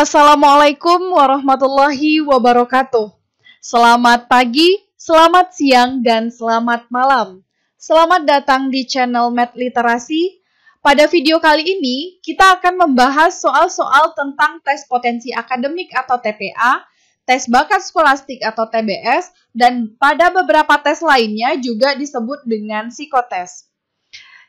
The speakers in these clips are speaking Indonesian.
Assalamualaikum warahmatullahi wabarakatuh. Selamat pagi, selamat siang, dan selamat malam. Selamat datang di channel Math Literasi. Pada video kali ini, kita akan membahas soal-soal tentang tes potensi akademik atau TPA, tes bakat skolastik atau TBS, dan pada beberapa tes lainnya juga disebut dengan psikotes.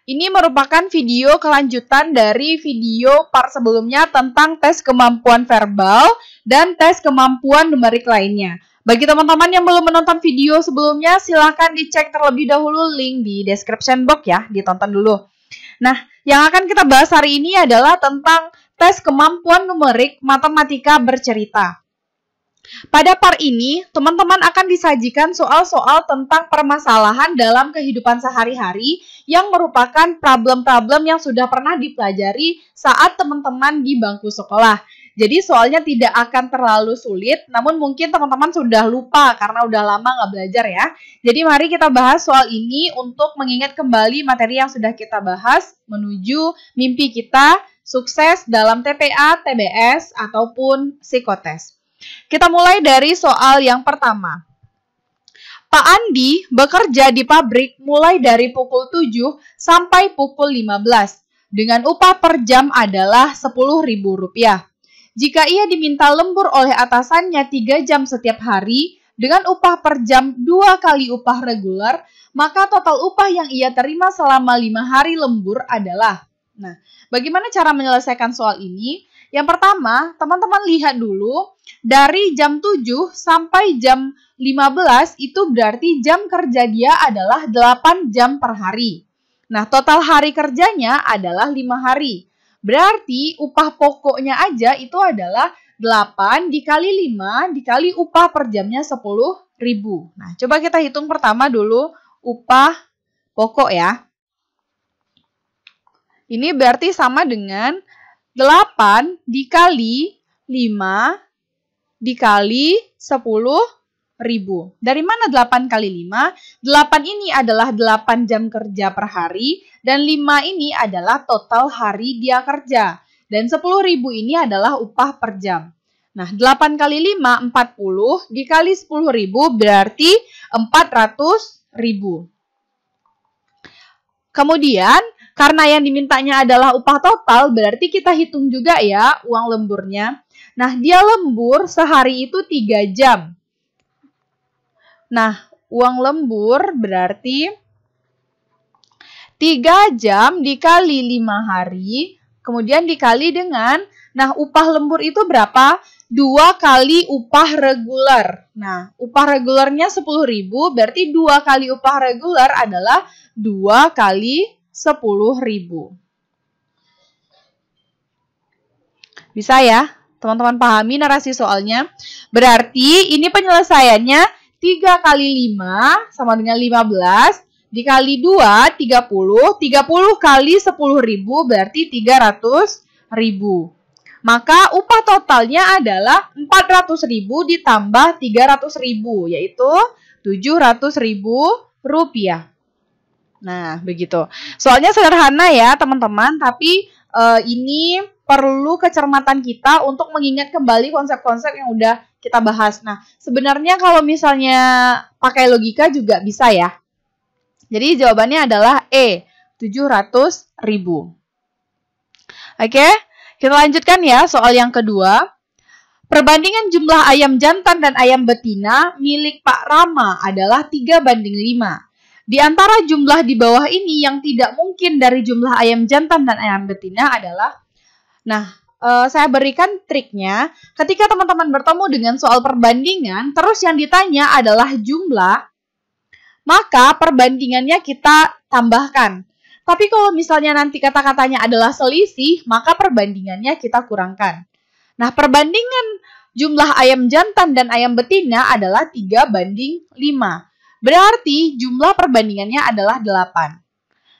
Ini merupakan video kelanjutan dari video part sebelumnya tentang tes kemampuan verbal dan tes kemampuan numerik lainnya. Bagi teman-teman yang belum menonton video sebelumnya, silahkan dicek terlebih dahulu link di description box ya, ditonton dulu. Nah, yang akan kita bahas hari ini adalah tentang tes kemampuan numerik matematika bercerita. Pada part ini, teman-teman akan disajikan soal-soal tentang permasalahan dalam kehidupan sehari-hari yang merupakan problem-problem yang sudah pernah dipelajari saat teman-teman di bangku sekolah. Jadi soalnya tidak akan terlalu sulit, namun mungkin teman-teman sudah lupa karena udah lama nggak belajar ya. Jadi mari kita bahas soal ini untuk mengingat kembali materi yang sudah kita bahas menuju mimpi kita sukses dalam TPA, TBS, ataupun psikotes. Kita mulai dari soal yang pertama. Pak Andi bekerja di pabrik mulai dari pukul 7 sampai pukul 15 dengan upah per jam adalah Rp10.000. Jika ia diminta lembur oleh atasannya 3 jam setiap hari dengan upah per jam 2 kali upah reguler, maka total upah yang ia terima selama 5 hari lembur adalah. Nah, bagaimana cara menyelesaikan soal ini? Yang pertama, teman-teman lihat dulu, dari jam 7 sampai jam 15 itu berarti jam kerja dia adalah 8 jam per hari. Nah, total hari kerjanya adalah 5 hari. Berarti upah pokoknya aja itu adalah 8 dikali 5 dikali upah per jamnya Rp10.000. Nah, coba kita hitung pertama dulu upah pokok ya. Ini berarti sama dengan 8 dikali 5 dikali 10.000. Dari mana 8 kali 5? 8 ini adalah 8 jam kerja per hari, dan 5 ini adalah total hari dia kerja. Dan 10.000 ini adalah upah per jam. Nah, 8 kali 5, 40, dikali 10.000 berarti 400.000. Kemudian, karena yang dimintanya adalah upah total, berarti kita hitung juga ya uang lemburnya. Nah, dia lembur sehari itu 3 jam. Nah, uang lembur berarti 3 jam dikali 5 hari, kemudian dikali dengan, nah upah lembur itu berapa? 2 kali upah reguler. Nah, upah regulernya 10.000, berarti 2 kali upah reguler adalah 2 kali 10.000. Bisa ya? Teman-teman pahami narasi soalnya? Berarti ini penyelesaiannya 3 kali 5 sama dengan 15, dikali 2, 30, 30 kali 10.000 berarti 300.000. Maka upah totalnya adalah 400.000 ditambah 300.000, yaitu Rp700.000. Nah, begitu. Soalnya sederhana ya, teman-teman, tapi ini perlu kecermatan kita untuk mengingat kembali konsep-konsep yang udah kita bahas. Nah, sebenarnya kalau misalnya pakai logika juga bisa ya. Jadi jawabannya adalah E, 700.000. Oke, kita lanjutkan ya soal yang kedua. Perbandingan jumlah ayam jantan dan ayam betina milik Pak Rama adalah 3:5. Di antara jumlah di bawah ini yang tidak mungkin dari jumlah ayam jantan dan ayam betina adalah, nah, saya berikan triknya. Ketika teman-teman bertemu dengan soal perbandingan, terus yang ditanya adalah jumlah, maka perbandingannya kita tambahkan. Tapi kalau misalnya nanti kata-katanya adalah selisih, maka perbandingannya kita kurangkan. Nah, perbandingan jumlah ayam jantan dan ayam betina adalah 3:5. Berarti jumlah perbandingannya adalah 8.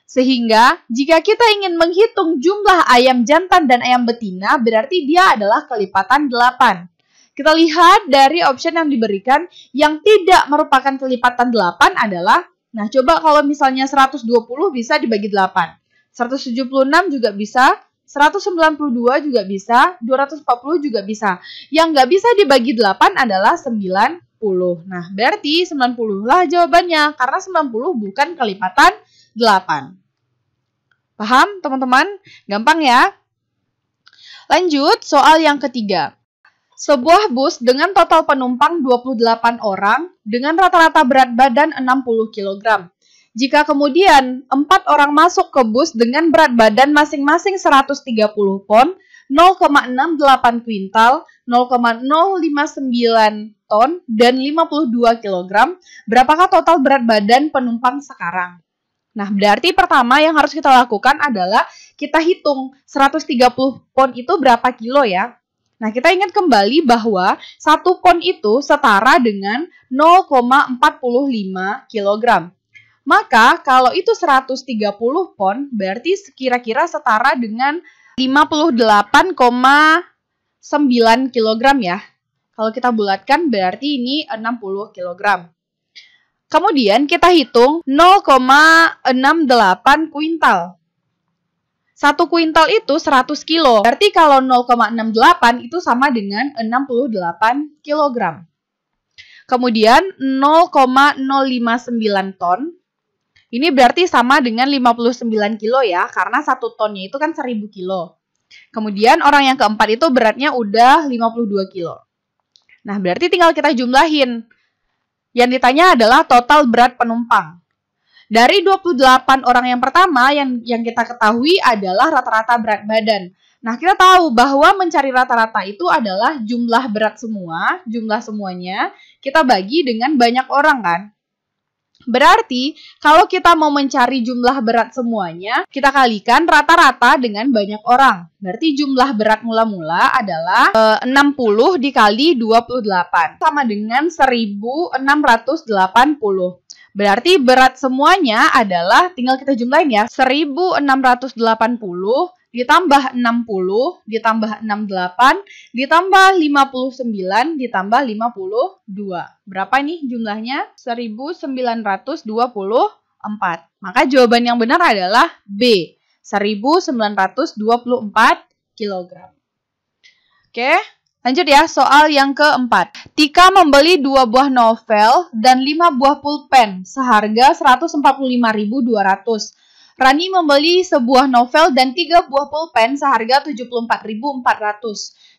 Sehingga jika kita ingin menghitung jumlah ayam jantan dan ayam betina, berarti dia adalah kelipatan 8. Kita lihat dari option yang diberikan, yang tidak merupakan kelipatan 8 adalah, nah coba kalau misalnya 120 bisa dibagi 8. 176 juga bisa, 192 juga bisa, 240 juga bisa. Yang nggak bisa dibagi 8 adalah 90. Nah, berarti 90 lah jawabannya, karena 90 bukan kelipatan 8. Paham, teman-teman? Gampang ya? Lanjut, soal yang ketiga. Sebuah bus dengan total penumpang 28 orang dengan rata-rata berat badan 60 kg. Jika kemudian 4 orang masuk ke bus dengan berat badan masing-masing 130 pon, 0,68 kuintal, 0,059 ton, dan 52 kg, berapakah total berat badan penumpang sekarang? Nah, berarti pertama yang harus kita lakukan adalah kita hitung 130 pon itu berapa kilo ya? Nah, kita ingat kembali bahwa 1 pon itu setara dengan 0,45 kg. Maka, kalau itu 130 pon, berarti kira-kira setara dengan 58,9 kg ya. Kalau kita bulatkan, berarti ini 60 kg. Kemudian, kita hitung 0,68 kuintal. 1 kuintal itu 100 kilo. Berarti kalau 0,68 itu sama dengan 68 kg. Kemudian, 0,059 ton. Ini berarti sama dengan 59 kilo ya, karena 1 tonnya itu kan 1000 kilo. Kemudian orang yang keempat itu beratnya udah 52 kilo. Nah, berarti tinggal kita jumlahin. Yang ditanya adalah total berat penumpang. Dari 28 orang yang pertama, yang kita ketahui adalah rata-rata berat badan. Nah, kita tahu bahwa mencari rata-rata itu adalah jumlah berat semua, jumlah semuanya, kita bagi dengan banyak orang kan. Berarti, kalau kita mau mencari jumlah berat semuanya, kita kalikan rata-rata dengan banyak orang. Berarti jumlah berat mula-mula adalah 60 dikali 28, sama dengan 1680. Berarti berat semuanya adalah, tinggal kita jumlahin ya, 1680 ditambah 60, ditambah 68, ditambah 59, ditambah 52. Berapa nih jumlahnya? 1924. Maka jawaban yang benar adalah B, 1924 kg. Oke, lanjut ya, soal yang keempat. Tika membeli 2 buah novel dan 5 buah pulpen seharga 145.200. Rani membeli sebuah novel dan 3 buah pulpen seharga 74.400.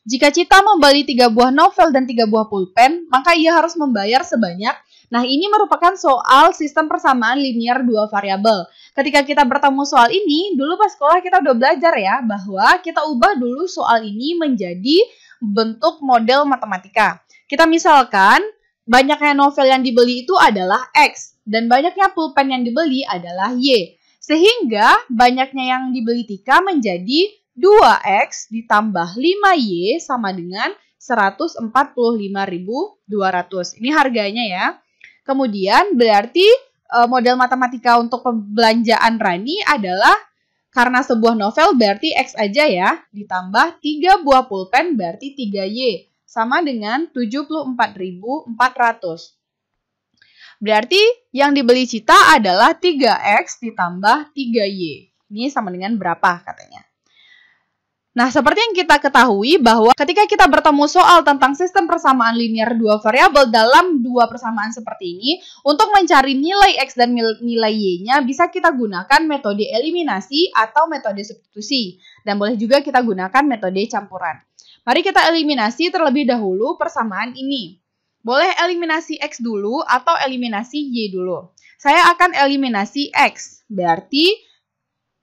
Jika Cita membeli 3 buah novel dan 3 buah pulpen, maka ia harus membayar sebanyak. Nah, ini merupakan soal sistem persamaan linear 2 variabel. Ketika kita bertemu soal ini, dulu pas sekolah kita udah belajar ya, bahwa kita ubah dulu soal ini menjadi bentuk model matematika. Kita misalkan, banyaknya novel yang dibeli itu adalah X, dan banyaknya pulpen yang dibeli adalah Y. Sehingga banyaknya yang dibeli Tika menjadi 2X ditambah 5Y sama dengan 145.200. Ini harganya ya. Kemudian berarti model matematika untuk pembelanjaan Rani adalah karena sebuah novel berarti X aja ya. Ditambah 3 buah pulpen berarti 3Y. Sama dengan 74.400. Berarti yang dibeli Cita adalah 3X ditambah 3Y. Ini sama dengan berapa katanya? Nah, seperti yang kita ketahui bahwa ketika kita bertemu soal tentang sistem persamaan linear 2 variabel dalam 2 persamaan seperti ini, untuk mencari nilai X dan nilai Y-nya bisa kita gunakan metode eliminasi atau metode substitusi. Dan boleh juga kita gunakan metode campuran. Mari kita eliminasi terlebih dahulu persamaan ini. Boleh eliminasi X dulu atau eliminasi Y dulu. Saya akan eliminasi X. Berarti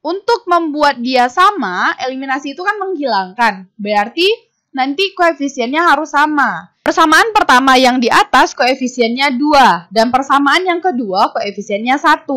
untuk membuat dia sama, eliminasi itu kan menghilangkan. Berarti nanti koefisiennya harus sama. Persamaan pertama yang di atas koefisiennya 2. Dan persamaan yang kedua koefisiennya 1.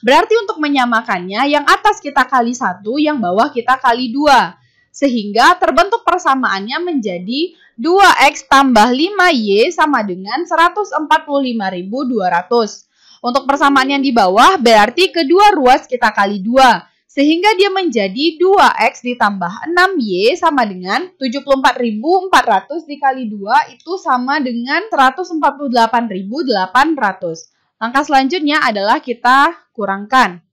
Berarti untuk menyamakannya, yang atas kita kali 1, yang bawah kita kali 2. Sehingga terbentuk persamaannya menjadi 2X tambah 5Y sama dengan 145.200. Untuk persamaan yang di bawah berarti kedua ruas kita kali 2. Sehingga dia menjadi 2X ditambah 6Y sama dengan 74.400 dikali 2 itu sama dengan 148.800. Langkah selanjutnya adalah kita kurangkan.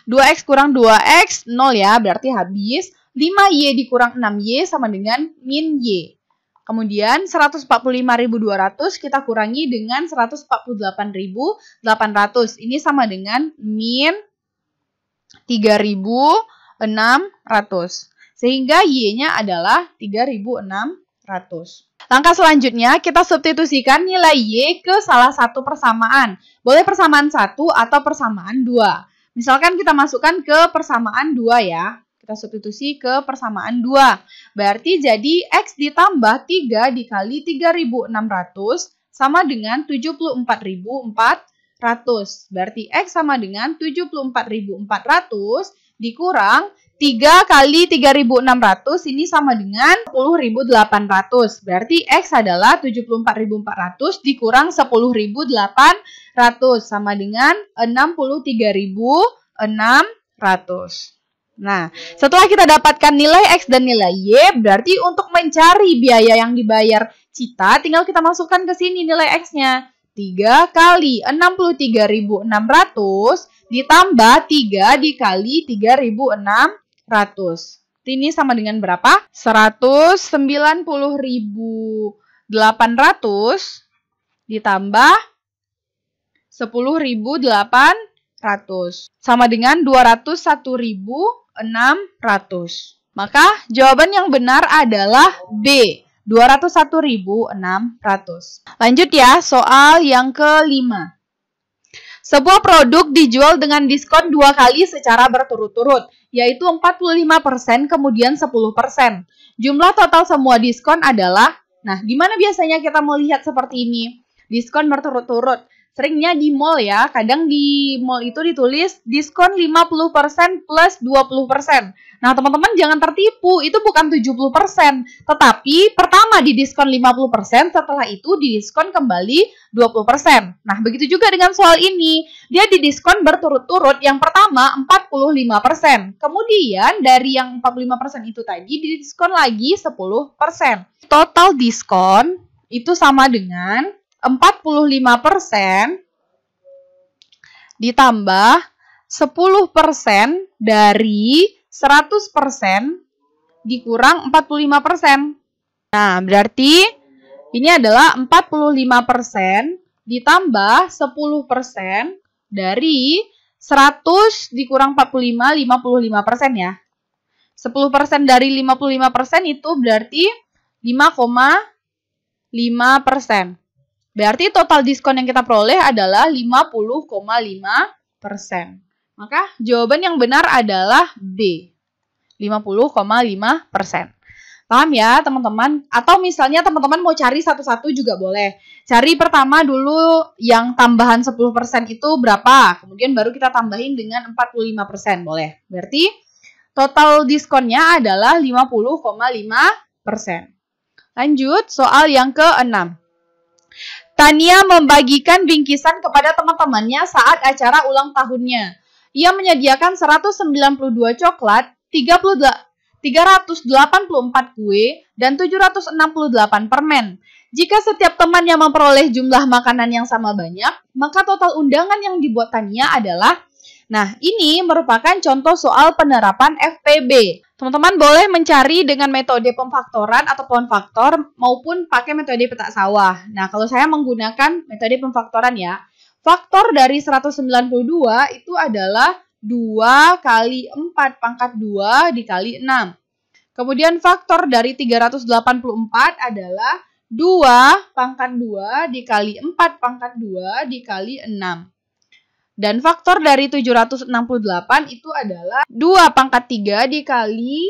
2X kurang 2X, 0 ya, berarti habis. 5Y dikurang 6Y sama dengan min Y. Kemudian 145.200 kita kurangi dengan 148.800. Ini sama dengan min 3.600. Sehingga Y-nya adalah 3.600. Langkah selanjutnya, kita substitusikan nilai Y ke salah satu persamaan. Boleh persamaan 1 atau persamaan 2. Misalkan kita masukkan ke persamaan 2 ya. Kita substitusi ke persamaan 2. Berarti jadi X ditambah 3 dikali 3.600 sama dengan 74.400. Berarti X sama dengan 74.400 dikurang 3 kali 3.600 ini sama dengan 10.800. Berarti X adalah 74.400 dikurang 10.800 sama dengan 63.600. Nah, setelah kita dapatkan nilai X dan nilai Y, berarti untuk mencari biaya yang dibayar Cita, tinggal kita masukkan ke sini nilai X-nya. 3 kali 63.600 ditambah 3 dikali 3.600. Ini sama dengan berapa? 190.800 ditambah 10.800. Sama dengan 201.600. Maka jawaban yang benar adalah B. 201.600. Lanjut ya, soal yang kelima. Sebuah produk dijual dengan diskon 2 kali secara berturut-turut, yaitu 45% kemudian 10%. Jumlah total semua diskon adalah, nah di mana biasanya kita melihat seperti ini? Diskon berturut-turut. Seringnya di mall ya, kadang di mall itu ditulis diskon 50% plus 20%. Nah teman-teman jangan tertipu, itu bukan 70%. Tetapi pertama di diskon 50%, setelah itu didiskon kembali 20%. Nah begitu juga dengan soal ini, dia didiskon berturut-turut, yang pertama 45%. Kemudian dari yang 45% itu tadi didiskon lagi 10%. Total diskon itu sama dengan 45% ditambah 10% dari 100% dikurang 45%. Nah, berarti ini adalah 45% ditambah 10% dari 100 dikurang 45, 55% ya. 10% dari 55% itu berarti 5,5%. Berarti total diskon yang kita peroleh adalah 50,5%. Maka jawaban yang benar adalah B. 50,5%. Paham ya teman-teman? Atau misalnya teman-teman mau cari satu-satu juga boleh. Cari pertama dulu yang tambahan 10% itu berapa. Kemudian baru kita tambahin dengan 45%. Boleh. Berarti total diskonnya adalah 50,5%. Lanjut soal yang ke-6. Tania membagikan bingkisan kepada teman-temannya saat acara ulang tahunnya. Ia menyediakan 192 coklat, 384 kue, dan 768 permen. Jika setiap teman yang memperoleh jumlah makanan yang sama banyak, maka total undangan yang dibuat Tania adalah... Nah, ini merupakan contoh soal penerapan FPB. Teman-teman boleh mencari dengan metode pemfaktoran atau pohon faktor maupun pakai metode petak sawah. Nah, kalau saya menggunakan metode pemfaktoran ya. Faktor dari 192 itu adalah 2 kali 4 pangkat 2 dikali 6. Kemudian faktor dari 384 adalah 2 pangkat 2 dikali 4 pangkat 2 dikali 6. Dan faktor dari 768 itu adalah 2 pangkat 3 dikali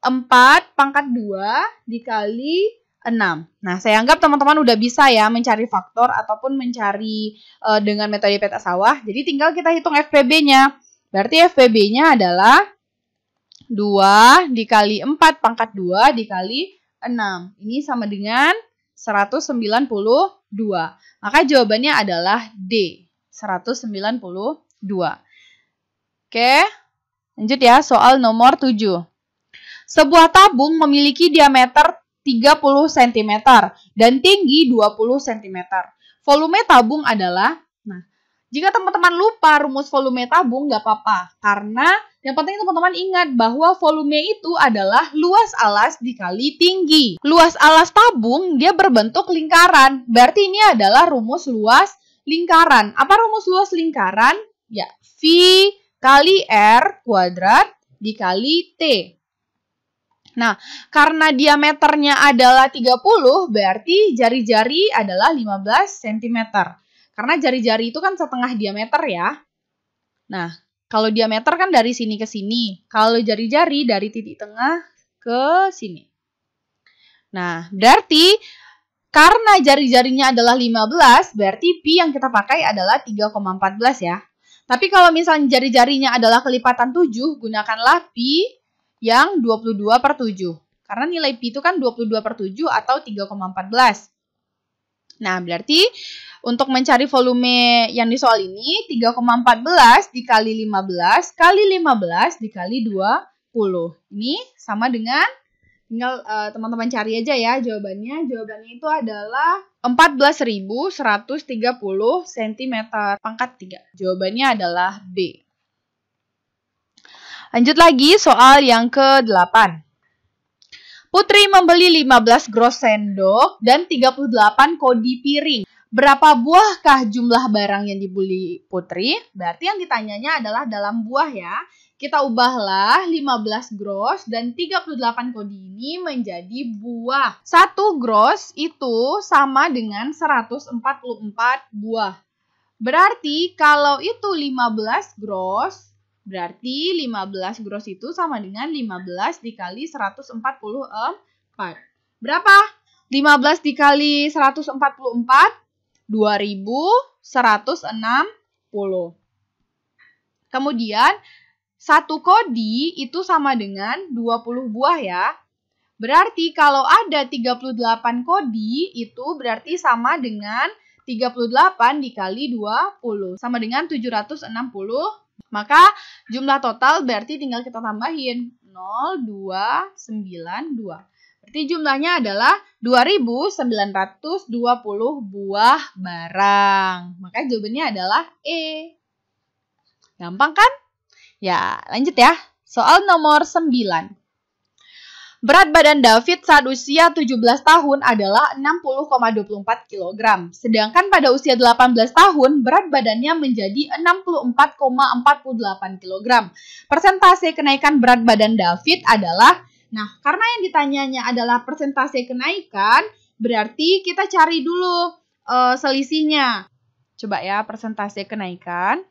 4 pangkat 2 dikali 6. Nah, saya anggap teman-teman udah bisa ya mencari faktor ataupun mencari dengan metode petak sawah. Jadi tinggal kita hitung FPB-nya. Berarti FPB-nya adalah 2 dikali 4 pangkat 2 dikali 6. Ini sama dengan 192. Maka jawabannya adalah D. 192. Oke, lanjut ya, soal nomor 7. Sebuah tabung memiliki diameter 30 cm dan tinggi 20 cm. Volume tabung adalah, nah, Jika teman-teman lupa rumus volume tabung, nggak apa-apa. Karena yang penting teman-teman ingat bahwa volume itu adalah luas alas dikali tinggi. Luas alas tabung dia berbentuk lingkaran. Berarti ini adalah rumus luas lingkaran. Apa rumus luas lingkaran? Ya, V kali R kuadrat dikali T. Nah, karena diameternya adalah 30, berarti jari-jari adalah 15 cm. Karena jari-jari itu kan setengah diameter ya. Nah, kalau diameter kan dari sini ke sini. Kalau jari-jari dari titik tengah ke sini. Nah, berarti karena jari-jarinya adalah 15, berarti pi yang kita pakai adalah 3,14 ya. Tapi kalau misalnya jari-jarinya adalah kelipatan 7, gunakanlah pi yang 22/7. Karena nilai pi itu kan 22/7 atau 3,14. Nah, berarti untuk mencari volume yang di soal ini, 3,14 dikali 15 kali 15 dikali 20. Ini sama dengan, tinggal teman-teman cari aja ya jawabannya. Jawabannya itu adalah 14.130 cm pangkat 3. Jawabannya adalah B. Lanjut lagi soal yang ke-8. Putri membeli 15 gros sendok dan 38 kodi piring. Berapa buahkah jumlah barang yang dibeli Putri? Berarti yang ditanyanya adalah dalam buah ya. Kita ubahlah 15 gros dan 38 kodi ini menjadi buah. 1 gros itu sama dengan 144 buah. Berarti kalau itu 15 gros, berarti 15 gros itu sama dengan 15 dikali 144. Berapa? 15 dikali 144? 2160. Kemudian, 1 kodi itu sama dengan 20 buah ya. Berarti kalau ada 38 kodi, itu berarti sama dengan 38 dikali 20. Sama dengan 760. Maka jumlah total berarti tinggal kita tambahin 0292. Berarti jumlahnya adalah 2.920 buah barang. Maka jawabannya adalah E. Gampang kan? Ya, lanjut ya. Soal nomor 9. Berat badan David saat usia 17 tahun adalah 60,24 kg. Sedangkan pada usia 18 tahun, berat badannya menjadi 64,48 kg. Persentase kenaikan berat badan David adalah, nah, karena yang ditanyanya adalah persentase kenaikan, berarti kita cari dulu selisihnya. Coba ya, persentase kenaikan.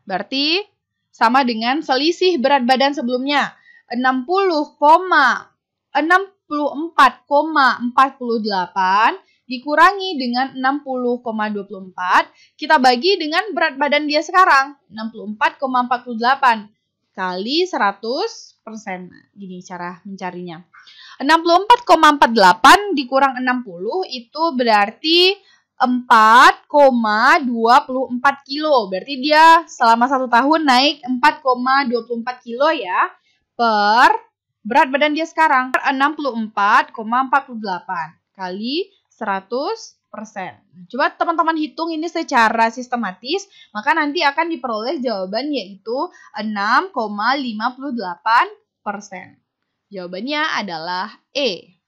Berarti sama dengan selisih berat badan sebelumnya. 64,48 dikurangi dengan 60,24. Kita bagi dengan berat badan dia sekarang. 64,48 kali 100%. Gini cara mencarinya. 64,48 dikurang 60 itu berarti 4,24 kilo. Berarti dia selama 1 tahun naik 4,24 kilo ya. Per berat badan dia sekarang. 64,48 kali 100%. Coba teman-teman hitung ini secara sistematis. Maka nanti akan diperoleh jawaban yaitu 6,58%. Jawabannya adalah E.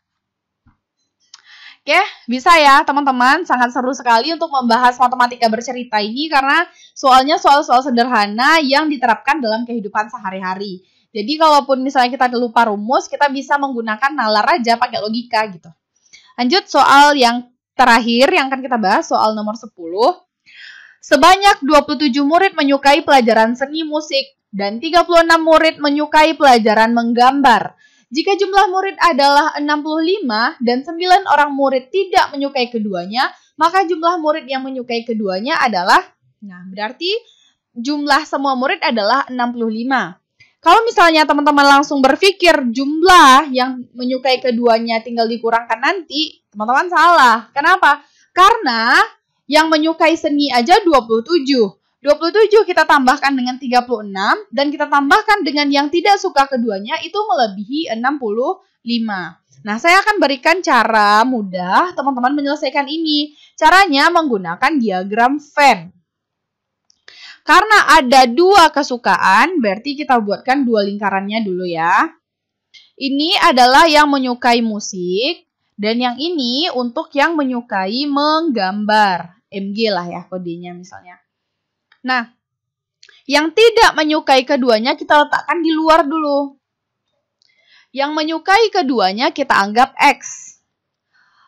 Oke, bisa ya teman-teman. Sangat seru sekali untuk membahas matematika bercerita ini karena soalnya soal-soal sederhana yang diterapkan dalam kehidupan sehari-hari. Jadi kalaupun misalnya kita lupa rumus, kita bisa menggunakan nalar aja pakai logika gitu. Lanjut soal yang terakhir yang akan kita bahas, soal nomor 10. Sebanyak 27 murid menyukai pelajaran seni musik dan 36 murid menyukai pelajaran menggambar. Jika jumlah murid adalah 65 dan 9 orang murid tidak menyukai keduanya, maka jumlah murid yang menyukai keduanya adalah, nah berarti jumlah semua murid adalah 65. Kalau misalnya teman-teman langsung berpikir jumlah yang menyukai keduanya tinggal dikurangkan nanti, teman-teman salah. Kenapa? Karena yang menyukai seni aja 27. 27 kita tambahkan dengan 36 dan kita tambahkan dengan yang tidak suka keduanya itu melebihi 65. Nah, saya akan berikan cara mudah teman-teman menyelesaikan ini. Caranya menggunakan diagram Venn. Karena ada dua kesukaan, berarti kita buatkan dua lingkarannya dulu ya. Ini adalah yang menyukai musik, dan yang ini untuk yang menyukai menggambar. MG lah ya kodenya misalnya. Nah, yang tidak menyukai keduanya kita letakkan di luar dulu. Yang menyukai keduanya kita anggap X.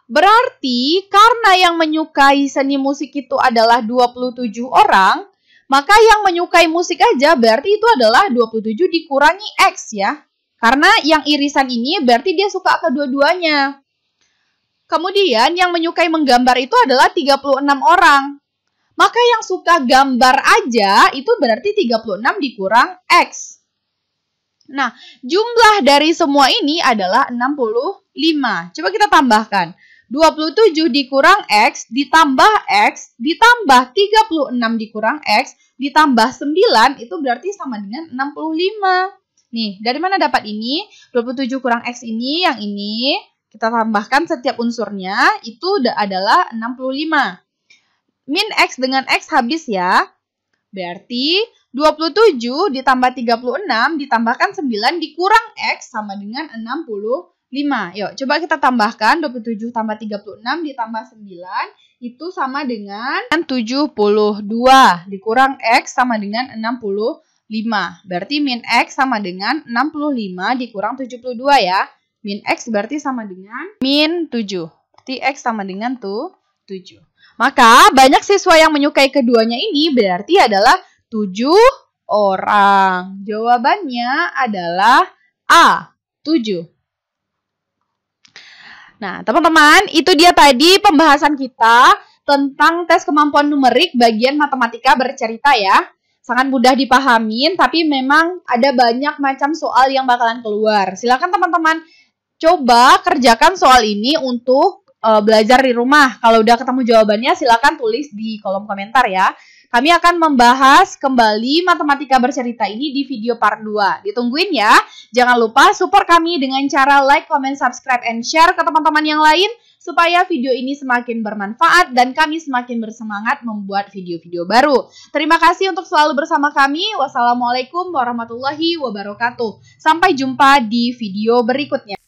Berarti karena yang menyukai seni musik itu adalah 27 orang, maka yang menyukai musik aja berarti itu adalah 27 dikurangi X ya. Karena yang irisan ini berarti dia suka kedua-duanya. Kemudian yang menyukai menggambar itu adalah 36 orang. Maka yang suka gambar aja itu berarti 36 dikurang X. Nah, jumlah dari semua ini adalah 65. Coba kita tambahkan. 27 dikurang X ditambah X ditambah 36 dikurang X ditambah 9 itu berarti sama dengan 65. Nih, dari mana dapat ini? 27 kurang X ini, yang ini. Kita tambahkan setiap unsurnya, itu adalah 65. Min X dengan X habis ya. Berarti 27 ditambah 36 ditambahkan 9 dikurang X sama dengan 65. Yuk, coba kita tambahkan 27 tambah 36 ditambah 9 itu sama dengan 72. Dikurang X sama dengan 65. Berarti min X sama dengan 65 dikurang 72 ya. Min X berarti sama dengan min 7. Berarti X sama dengan 7. Maka banyak siswa yang menyukai keduanya ini berarti adalah 7 orang. Jawabannya adalah A, 7. Nah, teman-teman, itu dia tadi pembahasan kita tentang tes kemampuan numerik bagian matematika bercerita ya. Sangat mudah dipahamin, tapi memang ada banyak macam soal yang bakalan keluar. Silakan teman-teman coba kerjakan soal ini untuk belajar di rumah. Kalau udah ketemu jawabannya, silakan tulis di kolom komentar ya. Kami akan membahas kembali matematika bercerita ini di video part 2. Ditungguin ya. Jangan lupa support kami dengan cara like, comment, subscribe, and share ke teman-teman yang lain supaya video ini semakin bermanfaat dan kami semakin bersemangat membuat video-video baru. Terima kasih untuk selalu bersama kami. Wassalamualaikum warahmatullahi wabarakatuh. Sampai jumpa di video berikutnya.